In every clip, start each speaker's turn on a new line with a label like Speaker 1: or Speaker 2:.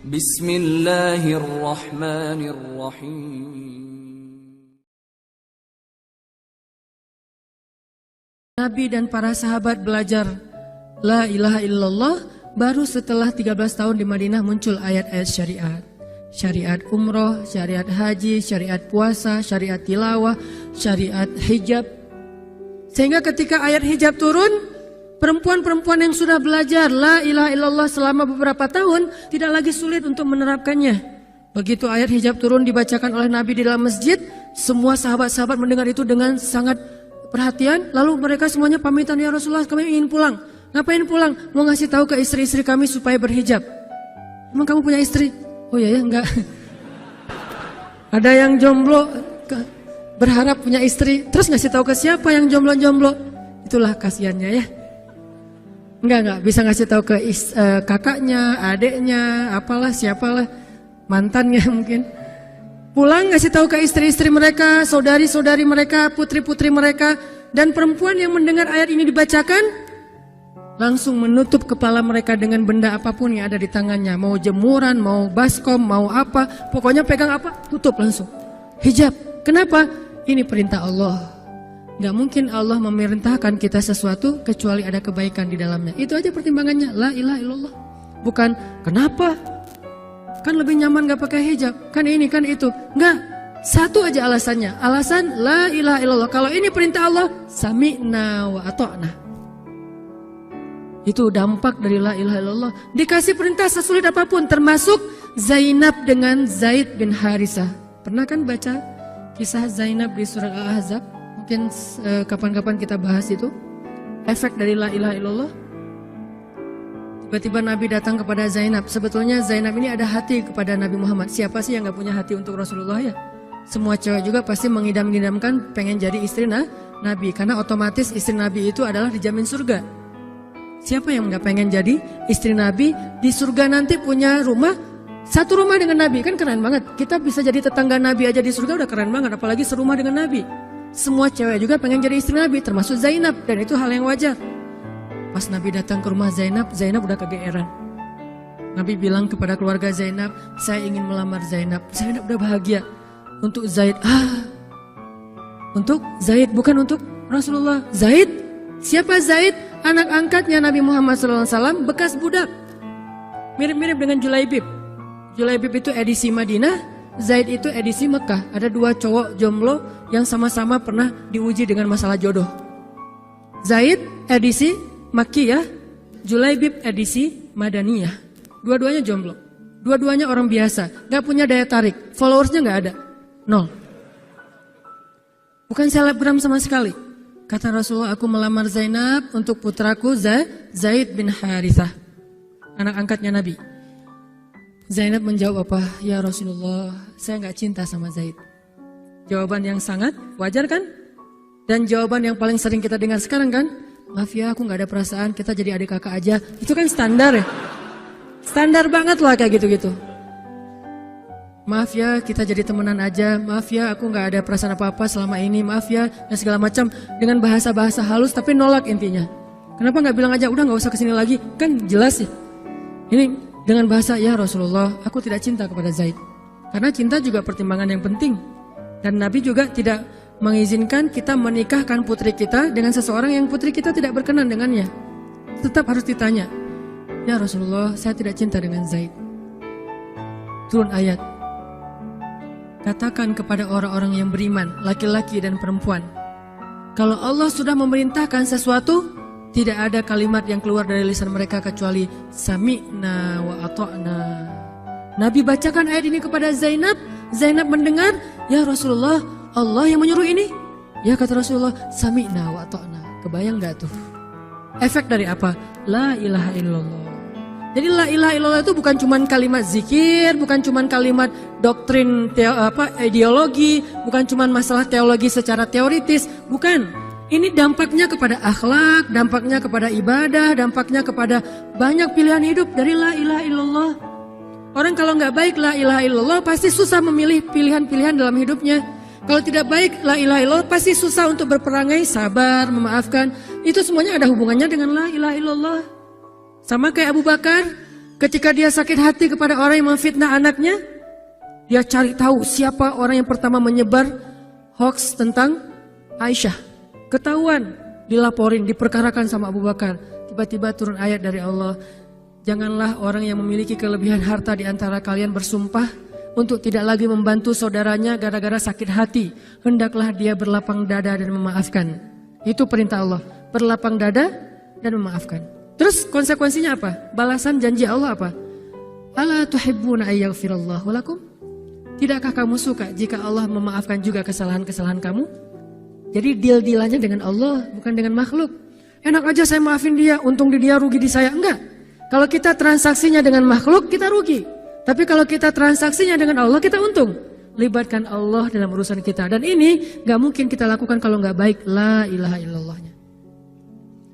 Speaker 1: Bismillahirrahmanirrahim.
Speaker 2: Nabi dan para sahabat belajar La ilaha illallah baru setelah 13 tahun di Madinah muncul ayat-ayat syariat. Syariat umroh, syariat haji, syariat puasa, syariat tilawah, syariat hijab. Sehingga ketika ayat hijab turun, perempuan-perempuan yang sudah belajar La ilaha illallah selama beberapa tahun tidak lagi sulit untuk menerapkannya. Begitu ayat hijab turun dibacakan oleh Nabi di dalam masjid, semua sahabat-sahabat mendengar itu dengan sangat perhatian. Lalu mereka semuanya pamitan, ya Rasulullah kami ingin pulang. Ngapain pulang? Mau ngasih tahu ke istri-istri kami supaya berhijab. Emang kamu punya istri? Oh iya ya, enggak. Ada yang jomblo berharap punya istri, terus ngasih tahu ke siapa yang jomblo-jomblo? Itulah kasihannya ya. Enggak bisa ngasih tahu ke kakaknya, adeknya, apalah siapalah, mantannya mungkin. Pulang ngasih tahu ke istri-istri mereka, saudari-saudari mereka, putri-putri mereka, dan perempuan yang mendengar ayat ini dibacakan langsung menutup kepala mereka dengan benda apapun yang ada di tangannya. Mau jemuran, mau baskom, mau apa. Pokoknya pegang apa, tutup langsung. Hijab. Kenapa? Ini perintah Allah. Gak mungkin Allah memerintahkan kita sesuatu kecuali ada kebaikan di dalamnya. Itu aja pertimbangannya. La ilaha illallah. Bukan kenapa? Kan lebih nyaman gak pakai hijab. Kan ini, kan itu. Enggak. Satu aja alasannya. Alasan la ilaha illallah. Kalau ini perintah Allah, sami'na wa ata'na. Itu dampak dari la ilaha illallah. Dikasih perintah sesulit apapun, termasuk Zainab dengan Zaid bin Harisah. Pernah kan baca kisah Zainab di surat Al-Ahzab? Mungkin kapan-kapan kita bahas itu. Efek dari la ilaha illallah. Tiba-tiba Nabi datang kepada Zainab. Sebetulnya Zainab ini ada hati kepada Nabi Muhammad. Siapa sih yang gak punya hati untuk Rasulullah ya? Semua cewek juga pasti mengidam-idamkan pengen jadi istri Nabi. Karena otomatis istri Nabi itu adalah dijamin surga. Siapa yang gak pengen jadi istri Nabi? Di surga nanti punya rumah, satu rumah dengan Nabi. Kan keren banget. Kita bisa jadi tetangga Nabi aja di surga udah keren banget. Apalagi serumah dengan Nabi. Semua cewek juga pengen jadi istri Nabi, termasuk Zainab. Dan itu hal yang wajar. Pas Nabi datang ke rumah Zainab, Zainab udah kegeeran. Nabi bilang kepada keluarga Zainab, saya ingin melamar Zainab. Zainab udah bahagia. Untuk Zaid, untuk Zaid, bukan untuk Rasulullah. Zaid? Siapa Zaid? Anak angkatnya Nabi Muhammad SAW, bekas budak. Mirip-mirip dengan Julaibib. Julaibib itu edisi Madinah, Zaid itu edisi Mekah. Ada dua cowok jomblo yang sama-sama pernah diuji dengan masalah jodoh. Zaid edisi Makkiyah, Julaibib edisi Madaniyah. Dua-duanya jomblo. Dua-duanya orang biasa, gak punya daya tarik. Followersnya gak ada, 0. Bukan selebgram sama sekali. Kata Rasulullah, aku melamar Zainab untuk putraku Zaid bin Harithah, anak angkatnya Nabi. Zainab menjawab apa? Ya Rasulullah, saya gak cinta sama Zaid. Jawaban yang sangat wajar kan? Dan jawaban yang paling sering kita dengar sekarang kan? Maaf ya, aku gak ada perasaan, kita jadi adik kakak aja. Itu kan standar ya? Standar banget lah kayak gitu-gitu. Maaf ya, kita jadi temenan aja. Maaf ya, aku gak ada perasaan apa-apa selama ini. Maaf ya, dan segala macam. Dengan bahasa-bahasa halus tapi nolak intinya. Kenapa gak bilang aja, udah gak usah kesini lagi. Kan jelas sih. Ini dengan bahasa, ya Rasulullah, aku tidak cinta kepada Zaid. Karena cinta juga pertimbangan yang penting. Dan Nabi juga tidak mengizinkan kita menikahkan putri kita dengan seseorang yang putri kita tidak berkenan dengannya. Tetap harus ditanya, ya Rasulullah, saya tidak cinta dengan Zaid. Turun ayat. Katakan kepada orang-orang yang beriman, laki-laki dan perempuan, kalau Allah sudah memerintahkan sesuatu, tidak ada kalimat yang keluar dari lisan mereka kecuali sami'na wa ata'na. Nabi bacakan ayat ini kepada Zainab. Zainab mendengar, ya Rasulullah, Allah yang menyuruh ini. Ya kata Rasulullah, sami'na wa ata'na. Kebayang gak tuh? Efek dari apa? La ilaha illallah. Jadi la ilaha illallah itu bukan cuma kalimat zikir, bukan cuma kalimat doktrin ideologi, bukan cuma masalah teologi secara teoritis, bukan. Ini dampaknya kepada akhlak, dampaknya kepada ibadah, dampaknya kepada banyak pilihan hidup dari la ilaha illallah. Orang kalau nggak baik la ilaha illallah pasti susah memilih pilihan-pilihan dalam hidupnya. Kalau tidak baik la ilaha illallah pasti susah untuk berperangai, sabar, memaafkan. Itu semuanya ada hubungannya dengan la ilaha illallah. Sama kayak Abu Bakar, Ketika dia sakit hati kepada orang yang memfitnah anaknya, dia cari tahu siapa orang yang pertama menyebar hoax tentang Aisyah. Ketahuan, dilaporin, diperkarakan sama Abu Bakar. Tiba-tiba turun ayat dari Allah. Janganlah orang yang memiliki kelebihan harta di antara kalian bersumpah untuk tidak lagi membantu saudaranya gara-gara sakit hati. Hendaklah dia berlapang dada dan memaafkan. Itu perintah Allah. Berlapang dada dan memaafkan. Terus konsekuensinya apa? Balasan janji Allah apa? Ala tuhibbuna ayyaghfirallahu lakum? Tidakkah kamu suka jika Allah memaafkan juga kesalahan-kesalahan kamu? Jadi deal-dealannya dengan Allah, bukan dengan makhluk. Enak aja saya maafin dia, untung di dia, rugi di saya. Enggak. Kalau kita transaksinya dengan makhluk, kita rugi. Tapi kalau kita transaksinya dengan Allah, kita untung. Libatkan Allah dalam urusan kita. Dan ini gak mungkin kita lakukan kalau gak baik. La ilaha illallahnya.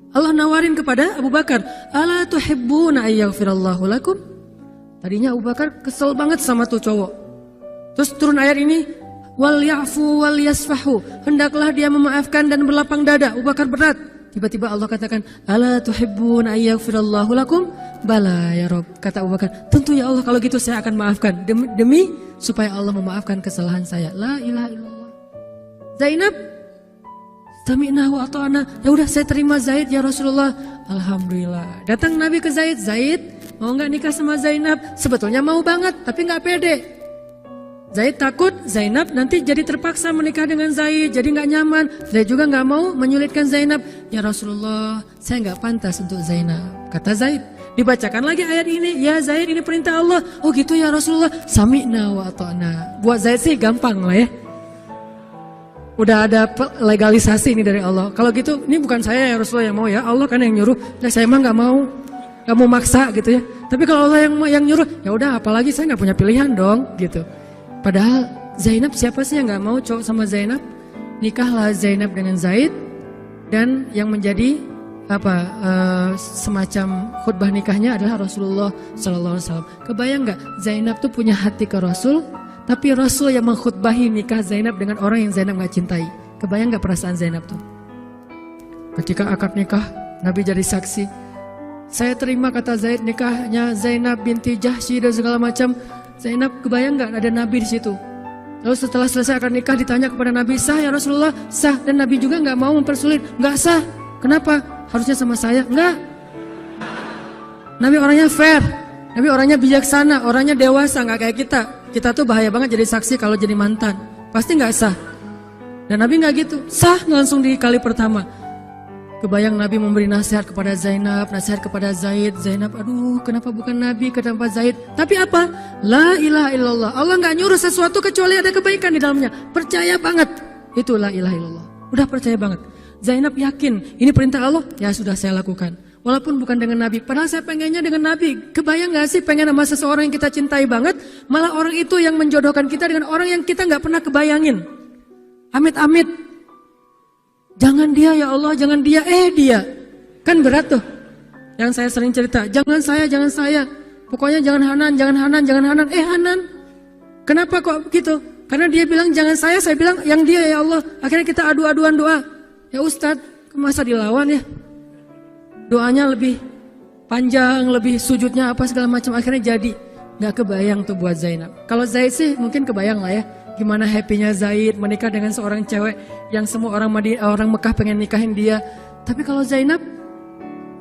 Speaker 2: Allah nawarin kepada Abu Bakar, ala tuhibbuna ayyaghfirallahu lakum? Tadinya Abu Bakar kesel banget sama tuh cowok. Terus turun ayat ini, wal ya'fu wal yasfahu. Hendaklah dia memaafkan dan berlapang dada. Abu Bakar berat. Tiba-tiba Allah katakan, ala tuhibbuna ayyaghfirallahu lakum? Bala ya Rob. Kata Abu Bakar, tentu ya Allah, kalau gitu saya akan maafkan. Demi supaya Allah memaafkan kesalahan saya. La ilaha illallah. Zainab, sami'na wa ata'na. Ya udah, saya terima Zaid ya Rasulullah. Alhamdulillah. Datang Nabi ke Zaid. Zaid mau nggak nikah sama Zainab? Sebetulnya mau banget, tapi nggak pede. Zaid takut Zainab nanti jadi terpaksa menikah dengan Zaid, jadi nggak nyaman. Zaid juga nggak mau menyulitkan Zainab. Ya Rasulullah, saya nggak pantas untuk Zainab. Kata Zaid. Dibacakan lagi ayat ini. Ya Zaid, ini perintah Allah. Oh gitu ya Rasulullah. Sami'na wa ata'na. Buat Zaid sih gampang lah ya. Udah ada legalisasi ini dari Allah. Kalau gitu, ini bukan saya ya Rasulullah yang mau ya. Allah kan yang nyuruh. Nah, saya emang nggak mau maksa gitu ya. Tapi kalau Allah yang nyuruh, ya udah, apalagi saya nggak punya pilihan dong gitu. Padahal Zainab, siapa sih yang nggak mau cowok sama Zainab? Nikahlah Zainab dengan Zaid, dan yang menjadi semacam khutbah nikahnya adalah Rasulullah Sallallahu Alaihi Wasallam. Kebayang nggak Zainab tuh punya hati ke Rasul, tapi Rasul yang mengkhutbahi nikah Zainab dengan orang yang Zainab nggak cintai. Kebayang nggak perasaan Zainab tuh? Ketika akad nikah, Nabi jadi saksi. Saya terima, kata Zaid, nikahnya Zainab binti Jahsy dan segala macam. Zainab, kebayang nggak ada Nabi di situ? Lalu setelah selesai akad nikah ditanya kepada Nabi, sah ya Rasulullah? Sah. Dan Nabi juga nggak mau mempersulit. Nggak sah. Kenapa? Harusnya sama saya. Enggak. Nabi orangnya fair. Nabi orangnya bijaksana. Orangnya dewasa. Nggak kayak kita. Kita tuh bahaya banget jadi saksi kalau jadi mantan. Pasti nggak sah. Dan Nabi nggak gitu. Sah langsung di kali pertama. Kebayang Nabi memberi nasihat kepada Zainab, nasihat kepada Zaid. Zainab, aduh kenapa bukan Nabi, kenapa Zaid? Tapi apa? La ilaha illallah. Allah nggak nyuruh sesuatu kecuali ada kebaikan di dalamnya. Percaya banget. Itu la ilaha illallah. Udah percaya banget. Zainab yakin, ini perintah Allah, ya sudah saya lakukan. Walaupun bukan dengan Nabi, padahal saya pengennya dengan Nabi. Kebayang gak sih pengen sama seseorang yang kita cintai banget, malah orang itu yang menjodohkan kita dengan orang yang kita gak pernah kebayangin. Amit-amit. Jangan dia ya Allah, jangan dia, dia. Kan berat tuh. Yang saya sering cerita, jangan saya. Pokoknya jangan Hanan, Hanan. Kenapa kok begitu? Karena dia bilang jangan saya bilang yang dia ya Allah. Akhirnya kita adu-aduan doa. Ya Ustadz, masa dilawan ya? Doanya lebih panjang, lebih sujudnya apa segala macam. Akhirnya jadi. Gak kebayang tuh buat Zainab. Kalau Zaid sih mungkin kebayang lah ya. Gimana happynya Zaid menikah dengan seorang cewek yang semua orang Mekah pengen nikahin dia. Tapi kalau Zainab,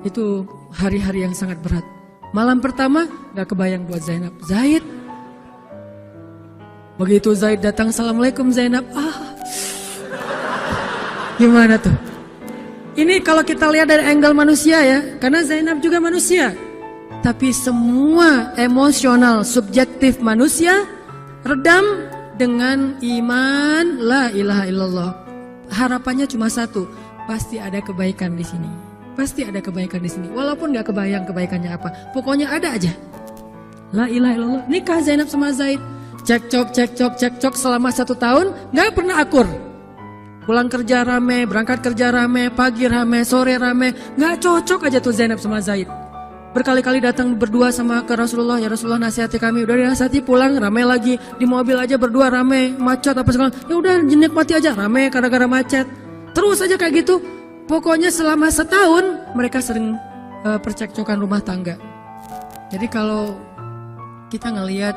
Speaker 2: itu hari-hari yang sangat berat. Malam pertama gak kebayang buat Zainab. Zaid. Begitu Zaid datang, assalamualaikum Zainab. Gimana tuh? Ini kalau kita lihat dari angle manusia ya, karena Zainab juga manusia. Tapi semua emosional subjektif manusia redam dengan iman la ilaha illallah. Harapannya cuma satu, pasti ada kebaikan di sini. Pasti ada kebaikan di sini. Walaupun gak kebayang kebaikannya apa, pokoknya ada aja. La ilaha illallah. Nikah Zainab sama Zaid. Cekcok selama 1 tahun, gak pernah akur. Pulang kerja rame, berangkat kerja rame, pagi rame, sore rame. Gak cocok aja tuh Zainab sama Zaid. Berkali-kali datang berdua sama ke Rasulullah. Ya Rasulullah nasihati kami. Udah dinasihati pulang rame lagi. Di mobil aja berdua rame, macet apa segala. Ya udah nikmati aja rame gara-gara macet. Terus aja kayak gitu. Pokoknya selama 1 tahun mereka sering percekcokan rumah tangga. Jadi kalau kita ngelihat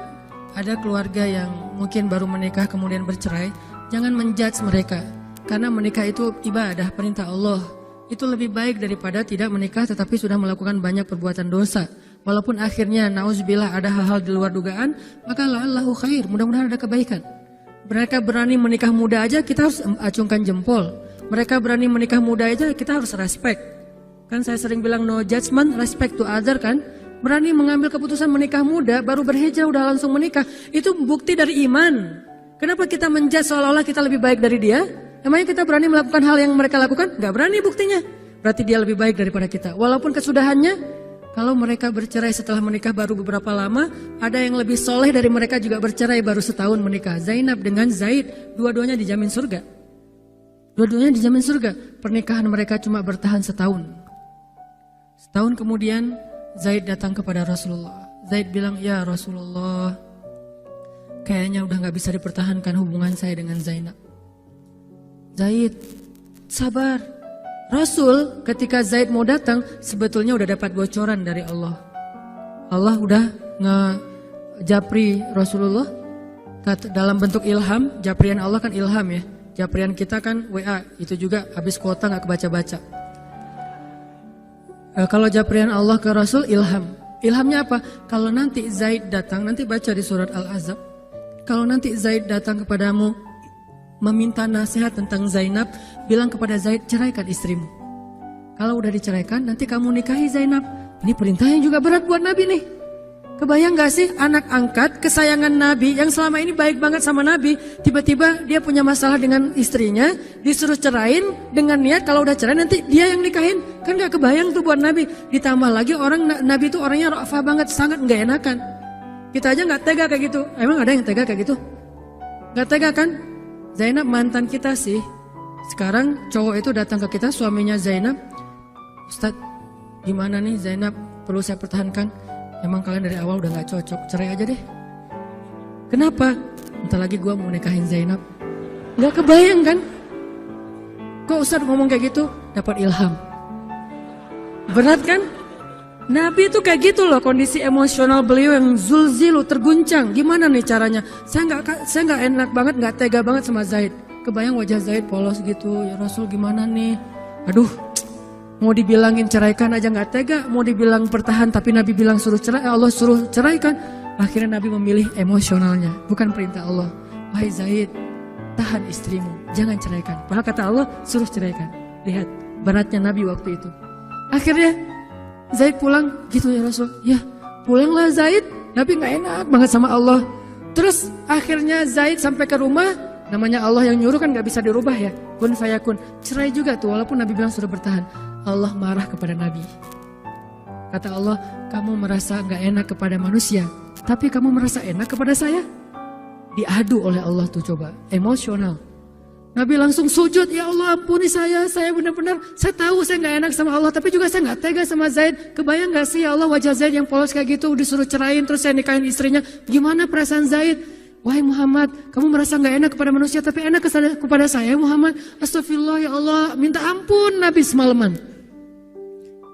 Speaker 2: ada keluarga yang mungkin baru menikah kemudian bercerai, jangan menjudge mereka. Karena menikah itu ibadah, perintah Allah. Itu lebih baik daripada tidak menikah tetapi sudah melakukan banyak perbuatan dosa. Walaupun akhirnya nauzubillah ada hal-hal di luar dugaan, maka la'allahu khair, mudah-mudahan ada kebaikan. Mereka berani menikah muda aja, kita harus acungkan jempol. Mereka berani menikah muda aja, kita harus respect. Kan saya sering bilang no judgment, respect to other kan. Berani mengambil keputusan menikah muda, baru berhijrah udah langsung menikah. Itu bukti dari iman. Kenapa kita menjudge seolah-olah kita lebih baik dari dia? Emangnya kita berani melakukan hal yang mereka lakukan? Gak berani buktinya. Berarti dia lebih baik daripada kita. Walaupun kesudahannya, kalau mereka bercerai setelah menikah baru beberapa lama, ada yang lebih soleh dari mereka juga bercerai baru setahun menikah. Zainab dengan Zaid, dua-duanya dijamin surga. Dua-duanya dijamin surga. Pernikahan mereka cuma bertahan setahun. Setahun kemudian Zaid datang kepada Rasulullah. Zaid bilang, ya Rasulullah, kayaknya udah gak bisa dipertahankan hubungan saya dengan Zainab. Zaid, sabar. Rasul ketika Zaid mau datang sebetulnya udah dapat bocoran dari Allah. Allah udah ngejapri Rasulullah dalam bentuk ilham. Japrian Allah kan ilham ya. Japrian kita kan WA, itu juga habis kuota gak kebaca-baca. Kalau japrian Allah ke Rasul ilham. Ilhamnya apa? Kalau nanti Zaid datang, nanti baca di surat Al-Ahzab. Kalau nanti Zaid datang kepadamu meminta nasihat tentang Zainab, bilang kepada Zaid, ceraikan istrimu. Kalau udah diceraikan, nanti kamu nikahi Zainab. Ini perintahnya juga berat buat Nabi nih. Kebayang gak sih anak angkat kesayangan Nabi yang selama ini baik banget sama Nabi, tiba-tiba dia punya masalah dengan istrinya, disuruh cerain dengan niat kalau udah cerai nanti dia yang nikahin. Kan gak kebayang tuh buat Nabi. Ditambah lagi Nabi itu orangnya ra'afah banget, sangat gak enakan. Kita aja gak tega kayak gitu. Emang ada yang tega kayak gitu? Gak tega kan? Zainab mantan kita sih. Sekarang cowok itu datang ke kita, suaminya Zainab. Ustadz, gimana nih Zainab, perlu saya pertahankan? Emang kalian dari awal udah gak cocok, cerai aja deh. Kenapa? Bentar lagi gue mau nikahin Zainab. Gak kebayang kan? Kok Ustadz ngomong kayak gitu? Dapat ilham. Berat kan? Nabi itu kayak gitu loh, kondisi emosional beliau yang zulzilu, terguncang. Gimana nih caranya? Saya nggak enak banget, nggak tega banget sama Zaid. Kebayang wajah Zaid polos gitu. Ya Rasul gimana nih? Aduh, mau dibilangin ceraikan aja nggak tega. Mau dibilang pertahan tapi Nabi bilang suruh cerai, Allah suruh ceraikan. Akhirnya Nabi memilih emosionalnya, bukan perintah Allah. Wahai Zaid, tahan istrimu, jangan ceraikan. Padahal kata Allah suruh ceraikan. Lihat beratnya Nabi waktu itu. Akhirnya Zaid pulang, gitu ya Rasul. Ya pulanglah Zaid, Nabi gak enak banget sama Allah. Terus akhirnya Zaid sampai ke rumah, namanya Allah yang nyuruh kan gak bisa dirubah ya. Kun fayakun, cerai juga tuh walaupun Nabi bilang sudah bertahan. Allah marah kepada Nabi. Kata Allah, kamu merasa gak enak kepada manusia, tapi kamu merasa enak kepada saya? Diadu oleh Allah tuh coba, emosional. Nabi langsung sujud, ya Allah ampuni saya benar-benar, saya tahu saya gak enak sama Allah, tapi juga saya gak tega sama Zaid. Kebayang gak sih ya Allah wajah Zaid yang polos kayak gitu, disuruh cerain terus saya nikahin istrinya. Gimana perasaan Zaid? Wahai Muhammad, kamu merasa gak enak kepada manusia tapi enak kepada saya Muhammad. Astagfirullah ya Allah, minta ampun Nabi semalaman.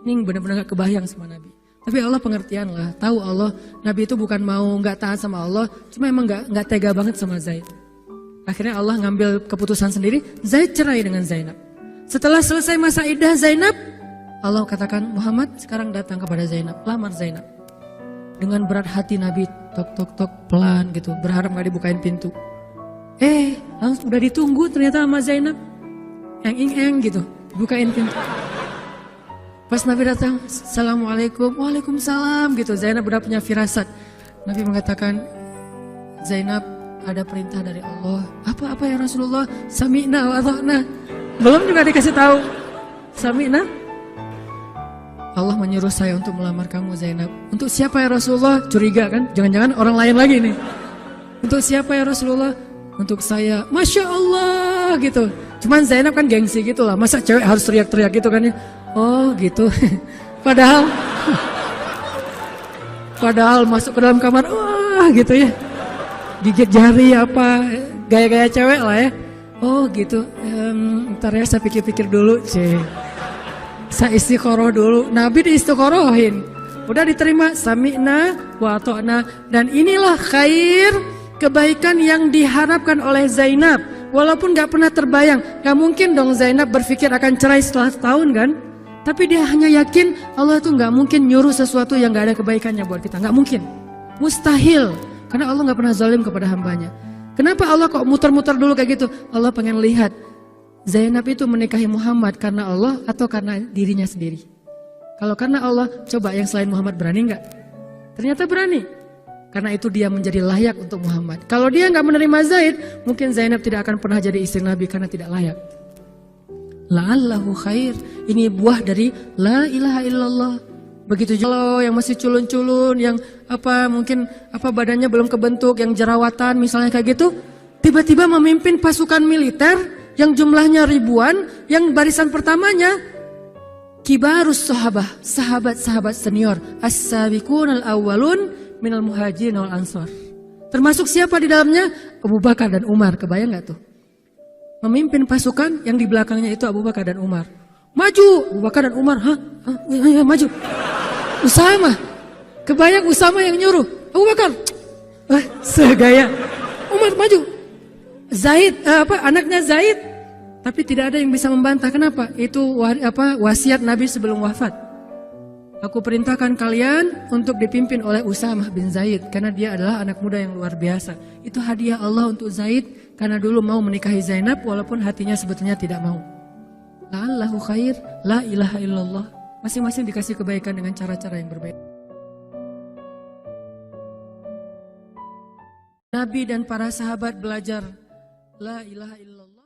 Speaker 2: Ini benar-benar gak kebayang sama Nabi. Tapi Allah pengertian lah, tahu Allah Nabi itu bukan mau gak taat sama Allah, cuma emang gak tega banget sama Zaid. Akhirnya Allah ngambil keputusan sendiri, Zaid cerai dengan Zainab. Setelah selesai masa iddah Zainab, Allah katakan, Muhammad sekarang datang kepada Zainab, lamar Zainab. Dengan berat hati Nabi, tok pelan gitu, berharap gak dibukain pintu. Langsung udah ditunggu ternyata sama Zainab. Eng gitu, bukain pintu. Pas Nabi datang, Assalamualaikum, Waalaikumsalam gitu. Zainab udah punya firasat. Nabi mengatakan, Zainab, ada perintah dari Allah. Apa ya Rasulullah? Sami'na wa ata'na. Belum juga dikasih tahu. Sami'na. Allah menyuruh saya untuk melamar kamu Zainab. Untuk siapa ya Rasulullah? Curiga kan? Jangan-jangan orang lain lagi nih. Untuk siapa ya Rasulullah? Untuk saya. Masya Allah gitu. Cuman Zainab kan gengsi gitu lah. Masa cewek harus teriak-teriak gitu kan ya? Oh gitu. Padahal masuk ke dalam kamar. Wah gitu ya. Gigit jari apa, gaya-gaya cewek lah ya. Oh gitu, ntar ya saya pikir-pikir dulu. Saya istiqoroh dulu, Nabi diistiqorohin. Udah diterima, sami'na wa ata'na. Dan inilah khair, kebaikan yang diharapkan oleh Zainab. Walaupun gak pernah terbayang, gak mungkin dong Zainab berpikir akan cerai setelah setahun kan. Tapi dia hanya yakin Allah tuh gak mungkin nyuruh sesuatu yang gak ada kebaikannya buat kita. Gak mungkin, mustahil. Karena Allah gak pernah zalim kepada hambanya. Kenapa Allah kok muter-muter dulu kayak gitu? Allah pengen lihat Zainab itu menikahi Muhammad karena Allah atau karena dirinya sendiri. Kalau karena Allah, coba yang selain Muhammad berani nggak? Ternyata berani. Karena itu dia menjadi layak untuk Muhammad. Kalau dia nggak menerima Zaid, mungkin Zainab tidak akan pernah jadi istri Nabi karena tidak layak. La'allahu khair. Ini buah dari la ilaha illallah. Begitu juga yang masih culun-culun, yang mungkin badannya belum kebentuk, yang jerawatan misalnya kayak gitu, tiba-tiba memimpin pasukan militer yang jumlahnya ribuan, yang barisan pertamanya kibarus sahabah, sahabat-sahabat senior, as-sabiqun al-awwalun minal muhajirin wal ansor. Termasuk siapa di dalamnya? Abu Bakar dan Umar. Kebayang gak tuh? Memimpin pasukan yang di belakangnya itu Abu Bakar dan Umar. Maju, Abu Bakar dan Umar, ya, maju. Usama, kebayang Usama yang nyuruh, Abu Bakar, segaya. Umar maju. Zaid, anaknya Zaid, tapi tidak ada yang bisa membantah. Kenapa? Itu wasiat Nabi sebelum wafat. Aku perintahkan kalian untuk dipimpin oleh Usamah bin Zaid karena dia adalah anak muda yang luar biasa. Itu hadiah Allah untuk Zaid karena dulu mau menikahi Zainab walaupun hatinya sebetulnya tidak mau. La'allahu khair, la ilaha illallah. Masing-masing dikasih kebaikan dengan cara-cara yang berbeda. Nabi dan para sahabat belajar la ilaha illallah.